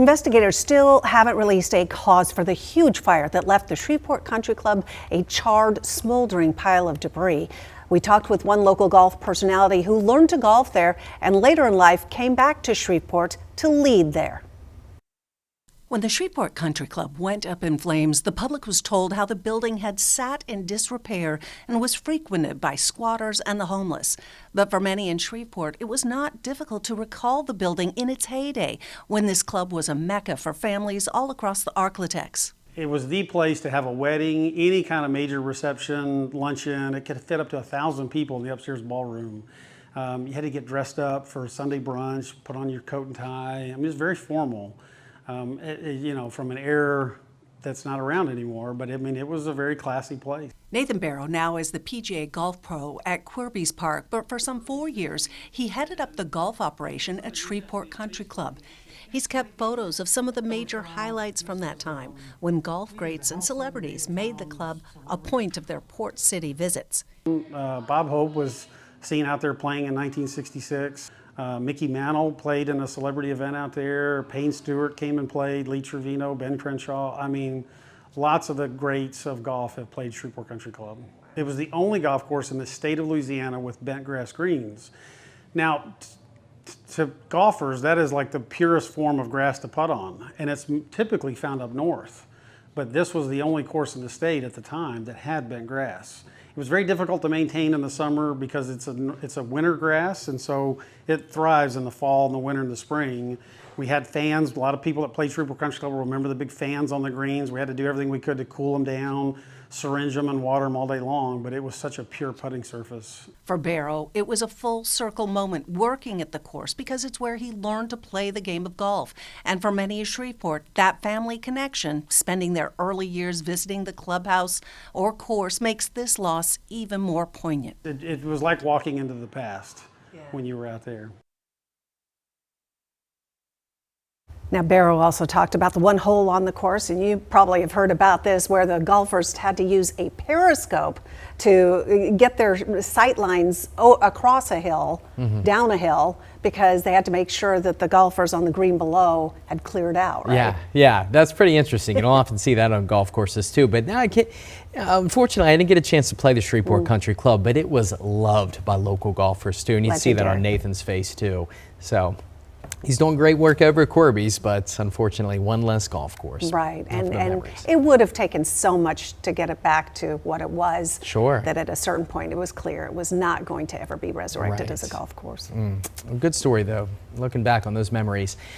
Investigators still haven't released a cause for the huge fire that left the Shreveport Country Club a charred, smoldering pile of debris. We talked with one local golf personality who learned to golf there and later in life came back to Shreveport to lead there. When the Shreveport Country Club went up in flames, the public was told how the building had sat in disrepair and was frequented by squatters and the homeless. But for many in Shreveport, it was not difficult to recall the building in its heyday, when this club was a mecca for families all across the Arklatex. It was the place to have a wedding, any kind of major reception, luncheon. It could fit up to 1,000 people in the upstairs ballroom. You had to get dressed up for Sunday brunch, put on your coat and tie. I mean, it was very formal. You know, from an era that's not around anymore, but I mean, it was a very classy place. Nathan Barrow now is the PGA golf pro at Quirby's Park, but for some 4 years, he headed up the golf operation at Shreveport Country Club. He's kept photos of some of the major highlights from that time, when golf greats and celebrities made the club a point of their Port City visits. Bob Hope was seen out there playing in 1966. Mickey Mantle played in a celebrity event out there. Payne Stewart came and played, Lee Trevino, Ben Crenshaw. I mean, lots of the greats of golf have played Shreveport Country Club. It was the only golf course in the state of Louisiana with bent grass greens. Now, to golfers, that is like the purest form of grass to putt on, and it's typically found up north. But this was the only course in the state at the time that had bent grass. It was very difficult to maintain in the summer because it's a winter grass, and so it thrives in the fall, and the winter, and the spring. We had fans. A lot of people that played Shreveport Country Club remember the big fans on the greens. We had to do everything we could to cool them down, syringe them and water them all day long, but it was such a pure putting surface. For Barrow, it was a full circle moment working at the course because it's where he learned to play the game of golf. And for many in Shreveport, that family connection, spending their early years visiting the clubhouse or course, makes this loss even more poignant. It was like walking into the past when you were out there. Now, Barrow also talked about the one hole on the course, and you probably have heard about this, where the golfers had to use a periscope to get their sight lines across a hill, down a hill, because they had to make sure that the golfers on the green below had cleared out, right? Yeah, that's pretty interesting. You don't often see that on golf courses too, but now I can't. Unfortunately, I didn't get a chance to play the Shreveport Country Club, but it was loved by local golfers too, and you see that on Nathan's face too. So. He's doing great work over at Quirby's, but unfortunately one less golf course. Right, and it would have taken so much to get it back to what it was. Sure. That at a certain point it was clear it was not going to ever be resurrected as a golf course. Good story though, looking back on those memories.